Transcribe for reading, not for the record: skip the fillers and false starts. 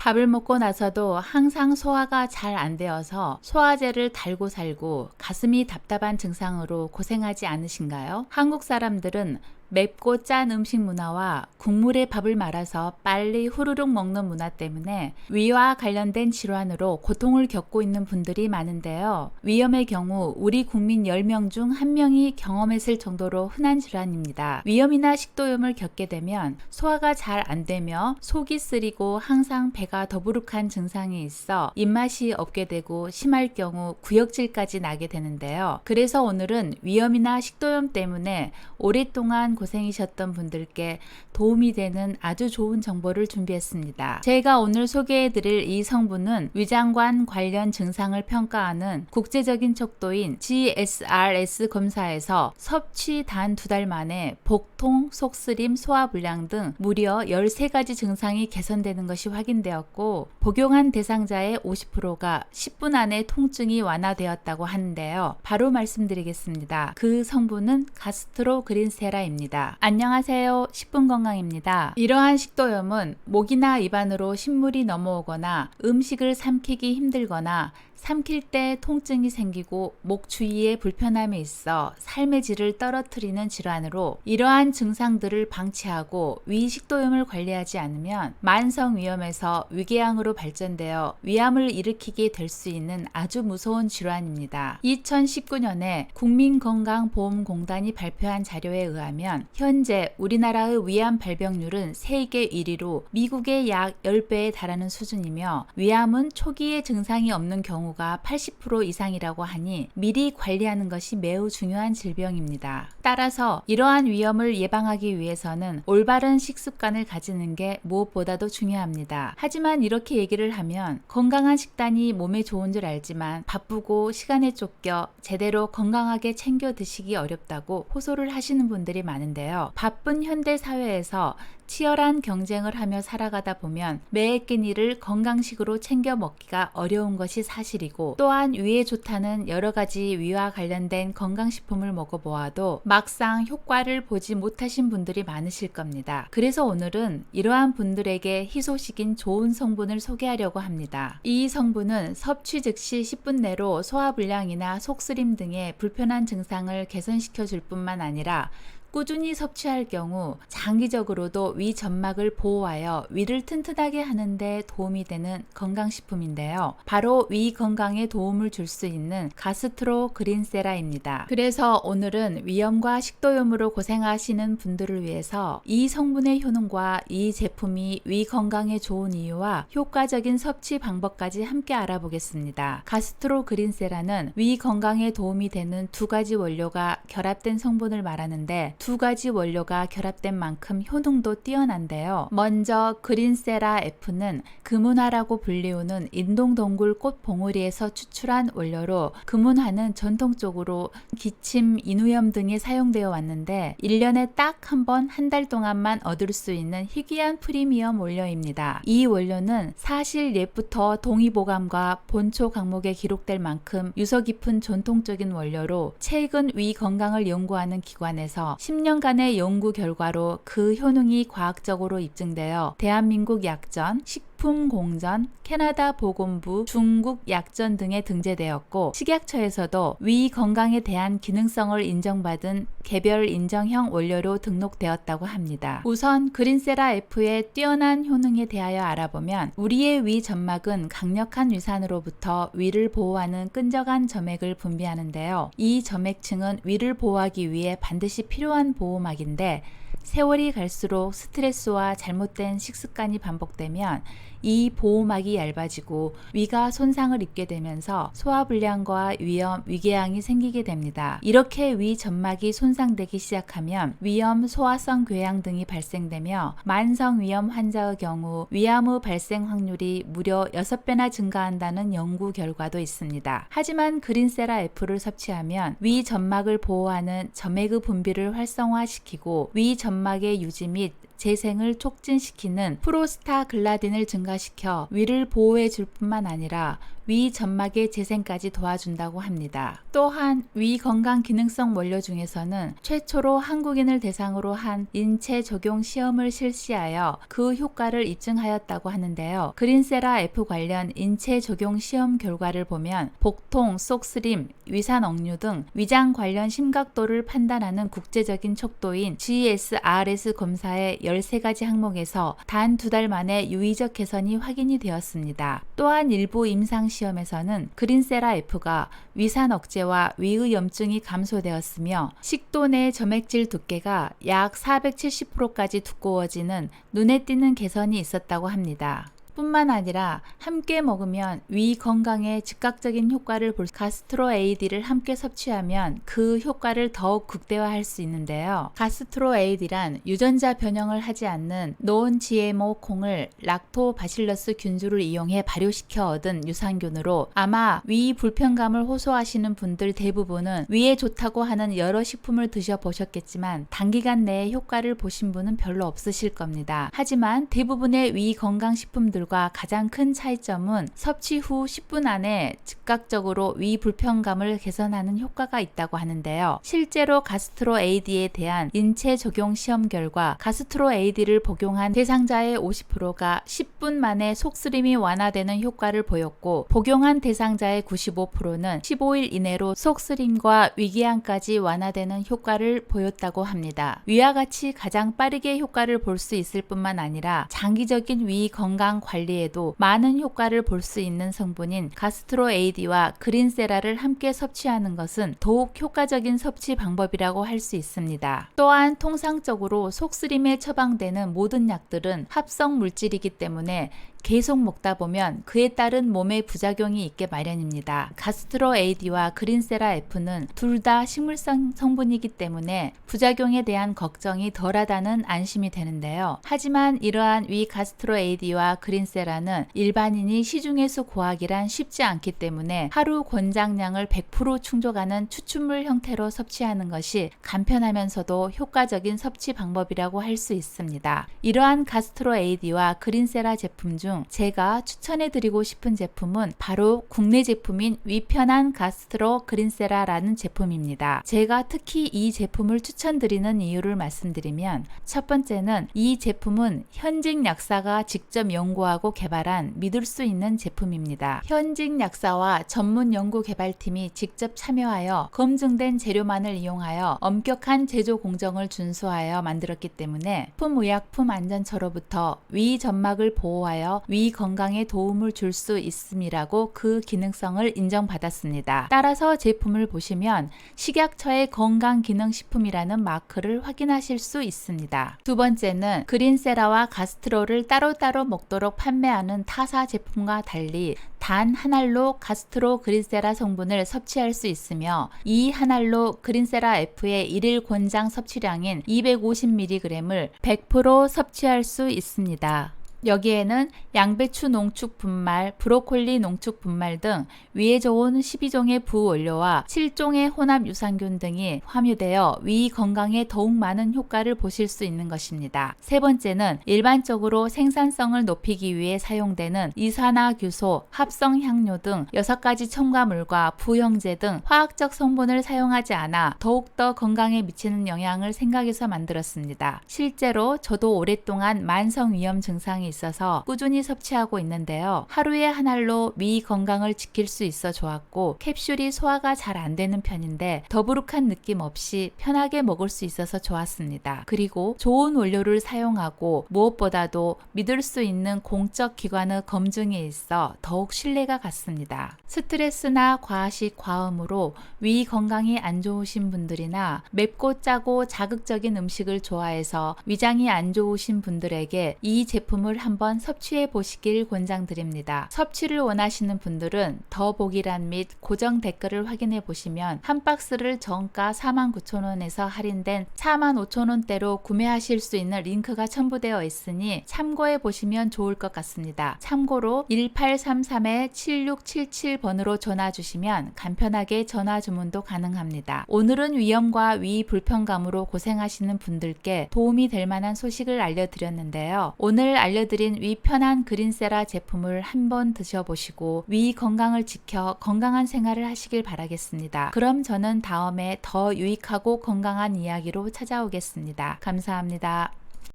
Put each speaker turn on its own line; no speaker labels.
밥을 먹고 나서도 항상 소화가 잘 안 되어서 소화제를 달고 살고 가슴이 답답한 증상으로 고생하지 않으신가요? 한국 사람들은 맵고 짠 음식 문화와 국물에 밥을 말아서 빨리 후루룩 먹는 문화 때문에 위와 관련된 질환으로 고통을 겪고 있는 분들이 많은데요. 위염의 경우 우리 국민 10명 중 1명이 경험했을 정도로 흔한 질환입니다. 위염이나 식도염을 겪게 되면 소화가 잘 안 되며 속이 쓰리고 항상 배가 더부룩한 증상이 있어 입맛이 없게 되고 심할 경우 구역질까지 나게 되는데요. 그래서 오늘은 위염이나 식도염 때문에 오랫동안 고생이셨던 분들께 도움이 되는 아주 좋은 정보를 준비했습니다. 제가 오늘 소개해드릴 이 성분은 위장관 관련 증상을 평가하는 국제적인 척도인 GSRS 검사에서 섭취 단 2달 만에 복통, 속쓰림, 소화불량 등 무려 13가지 증상이 개선되는 것이 확인되었고 복용한 대상자의 50%가 10분 안에 통증이 완화되었다고 하는데요. 바로 말씀드리겠습니다. 그 성분은 가스트로그린세라입니다. 안녕하세요. 10분 건강입니다. 이러한 식도염은 목이나 입안으로 신물이 넘어오거나 음식을 삼키기 힘들거나 삼킬 때 통증이 생기고 목 주위에 불편함이 있어 삶의 질을 떨어뜨리는 질환으로 이러한 증상들을 방치하고 위 식도염을 관리하지 않으면 만성 위염에서 위궤양으로 발전되어 위암을 일으키게 될 수 있는 아주 무서운 질환입니다. 2019년에 국민건강보험공단이 발표한 자료에 의하면 현재 우리나라의 위암 발병률은 세계 1위로 미국의 약 10배에 달하는 수준이며 위암은 초기에 증상이 없는 경우가 80% 이상이라고 하니 미리 관리하는 것이 매우 중요한 질병입니다. 따라서 이러한 위험을 예방하기 위해서는 올바른 식습관을 가지는 게 무엇보다도 중요합니다. 하지만 이렇게 얘기를 하면 건강한 식단이 몸에 좋은 줄 알지만 바쁘고 시간에 쫓겨 제대로 건강하게 챙겨 드시기 어렵다고 호소를 하시는 분들이 많은데요. 바쁜 현대 사회에서 치열한 경쟁을 하며 살아가다 보면 매 끼니를 건강식으로 챙겨 먹기가 어려운 것이 사실이고 또한 위에 좋다는 여러 가지 위와 관련된 건강식품을 먹어보아도 막상 효과를 보지 못하신 분들이 많으실 겁니다. 그래서 오늘은 이러한 분들에게 희소식인 좋은 성분을 소개하려고 합니다. 이 성분은 섭취 즉시 10분 내로 소화불량이나 속쓰림 등의 불편한 증상을 개선시켜 줄 뿐만 아니라 꾸준히 섭취할 경우 장기적으로도 위 점막을 보호하여 위를 튼튼하게 하는 데 도움이 되는 건강식품인데요. 바로 위 건강에 도움을 줄 수 있는 가스트로그린세라입니다. 그래서 오늘은 위염과 식도염으로 고생하시는 분들을 위해서 이 성분의 효능과 이 제품이 위 건강에 좋은 이유와 효과적인 섭취 방법까지 함께 알아보겠습니다. 가스트로그린세라는 위 건강에 도움이 되는 2가지 원료가 결합된 성분을 말하는데 2가지 원료가 결합된 만큼 효능도 뛰어난데요. 먼저 그린세라 F는 금운화라고 불리우는 인동동굴 꽃 봉우리에서 추출한 원료로 금운화는 전통적으로 기침, 인후염 등에 사용되어 왔는데 1년에 딱 한 번 한 달 동안만 얻을 수 있는 희귀한 프리미엄 원료입니다. 이 원료는 사실 옛부터 동의보감과 본초 강목에 기록될 만큼 유서 깊은 전통적인 원료로 최근 위 건강을 연구하는 기관에서 10년간의 연구 결과로 그 효능이 과학적으로 입증되어 대한민국 약전, 식품공전, 캐나다 보건부, 중국 약전 등에 등재되었고 식약처에서도 위 건강에 대한 기능성을 인정받은 개별 인정형 원료로 등록되었다고 합니다. 우선 그린세라 F의 뛰어난 효능에 대하여 알아보면 우리의 위 점막은 강력한 위산으로부터 위를 보호하는 끈적한 점액을 분비하는데요. 이 점액층은 위를 보호하기 위해 반드시 필요한 보호막인데 세월이 갈수록 스트레스와 잘못된 식습관이 반복되면 이 보호막이 얇아지고 위가 손상을 입게 되면서 소화불량과 위염, 위궤양이 생기게 됩니다. 이렇게 위 점막이 손상되기 시작하면 위염, 소화성 궤양 등이 발생되며 만성 위염 환자의 경우 위암의 발생 확률이 무려 6배나 증가한다는 연구 결과도 있습니다. 하지만 그린세라 F를 섭취하면 위 점막을 보호하는 점액의 분비를 활성화시키고 위 점막의 유지 및 재생을 촉진시키는 프로스타글라딘을 증가시켜 위를 보호해 줄 뿐만 아니라 위 점막의 재생까지 도와준다고 합니다. 또한 위 건강 기능성 원료 중에서는 최초로 한국인을 대상으로 한 인체 적용 시험을 실시하여 그 효과를 입증하였다고 하는데요. 그린세라 F 관련 인체 적용 시험 결과를 보면 복통, 속쓰림, 위산 억류 등 위장 관련 심각도를 판단하는 국제적인 척도인 GSRS 검사의 13가지 항목에서 단 2달 만에 유의적 개선이 확인이 되었습니다. 또한 일부 임상 시험에서는 그린세라 F가 위산 억제와 위의 염증이 감소되었으며 식도 내 점액질 두께가 약 470%까지 두꺼워지는 눈에 띄는 개선이 있었다고 합니다. 뿐만 아니라 함께 먹으면 위 건강에 즉각적인 효과를 볼 가스트로 AD를 함께 섭취하면 그 효과를 더욱 극대화할 수 있는데요. 가스트로 AD란 유전자 변형을 하지 않는 논 GMO 콩을 락토바실러스 균주를 이용해 발효시켜 얻은 유산균으로 아마 위 불편감을 호소하시는 분들 대부분은 위에 좋다고 하는 여러 식품을 드셔보셨겠지만 단기간 내에 효과를 보신 분은 별로 없으실 겁니다. 하지만 대부분의 위 건강식품들과 가장 큰 차이점은 섭취 후 10분 안에 즉각적으로 위 불편감을 개선하는 효과가 있다고 하는데요. 실제로 가스트로 AD에 대한 인체 적용 시험 결과 가스트로 AD를 복용한 대상자의 50%가 10분 만에 속쓰림이 완화되는 효과를 보였고 복용한 대상자의 95%는 15일 이내로 속쓰림과 위궤양까지 완화되는 효과를 보였다고 합니다. 위와 같이 가장 빠르게 효과를 볼 수 있을 뿐만 아니라 장기적인 위 건강 관리에도 많은 효과를 볼 수 있는 성분인 가스트로 AD와 그린세라를 함께 섭취하는 것은 더욱 효과적인 섭취 방법이라고 할 수 있습니다. 또한 통상적으로 속쓰림에 처방되는 모든 약들은 합성 물질이기 때문에 계속 먹다 보면 그에 따른 몸의 부작용이 있게 마련입니다. 가스트로 AD와 그린세라 F는 둘 다 식물성 성분이기 때문에 부작용에 대한 걱정이 덜하다는 안심이 되는데요. 하지만 이러한 위 가스트로 AD와 그린세라는 일반인이 시중에서 구하기란 쉽지 않기 때문에 하루 권장량을 100% 충족하는 추출물 형태로 섭취하는 것이 간편하면서도 효과적인 섭취 방법이라고 할 수 있습니다. 이러한 가스트로 AD와 그린세라 제품 중 제가 추천해드리고 싶은 제품은 바로 국내 제품인 위편한 가스트로 그린세라라는 제품입니다. 제가 특히 이 제품을 추천드리는 이유를 말씀드리면 첫 번째는 이 제품은 현직 약사가 직접 연구하고 개발한 믿을 수 있는 제품입니다. 현직 약사와 전문 연구 개발팀이 직접 참여하여 검증된 재료만을 이용하여 엄격한 제조 공정을 준수하여 만들었기 때문에 식품의약품 안전처로부터 위 점막을 보호하여 위 건강에 도움을 줄 수 있음이라고 그 기능성을 인정받았습니다. 따라서 제품을 보시면 식약처의 건강기능식품이라는 마크를 확인하실 수 있습니다. 두 번째는 그린세라와 가스트로를 따로따로 먹도록 판매하는 타사 제품과 달리 단 한 알로 가스트로 그린세라 성분을 섭취할 수 있으며 이 한 알로 그린세라 F의 일일 권장 섭취량인 250mg을 100% 섭취할 수 있습니다. 여기에는 양배추 농축 분말, 브로콜리 농축 분말 등 위에 좋은 12종의 부원료와 7종의 혼합 유산균 등이 함유되어 위 건강에 더욱 많은 효과를 보실 수 있는 것입니다. 세 번째는 일반적으로 생산성을 높이기 위해 사용되는 이산화규소, 합성향료 등 6가지 첨가물과 부형제 등 화학적 성분을 사용하지 않아 더욱더 건강에 미치는 영향을 생각해서 만들었습니다. 실제로 저도 오랫동안 만성위염 증상이 있어서 꾸준히 섭취하고 있는데요. 하루에 한 알로 위 건강을 지킬 수 있어 좋았고 캡슐이 소화가 잘 안 되는 편인데 더부룩한 느낌 없이 편하게 먹을 수 있어서 좋았습니다. 그리고 좋은 원료를 사용하고 무엇보다도 믿을 수 있는 공적 기관의 검증에 있어 더욱 신뢰가 갔습니다. 스트레스나 과식, 과음으로 위 건강이 안 좋으신 분들이나 맵고 짜고 자극적인 음식을 좋아해서 위장이 안 좋으신 분들에게 이 제품을 한번 섭취해 보시길 권장드립니다. 섭취를 원하시는 분들은 더보기란 및 고정 댓글을 확인해 보시면 한 박스를 정가 49,000원에서 할인된 45,000원대로 구매하실 수 있는 링크가 첨부되어 있으니 참고해 보시면 좋을 것 같습니다. 참고로 1833-7677번으로 전화 주시면 간편하게 전화 주문도 가능합니다. 오늘은 위염과 위 불편감으로 고생하시는 분들께 도움이 될 만한 소식을 알려드렸는데요. 오늘 알려드린 위 편한 그린세라 제품을 한번 드셔보시고 위 건강을 지켜 건강한 생활을 하시길 바라겠습니다. 그럼 저는 다음에 더 유익하고 건강한 이야기로 찾아오겠습니다. 감사합니다.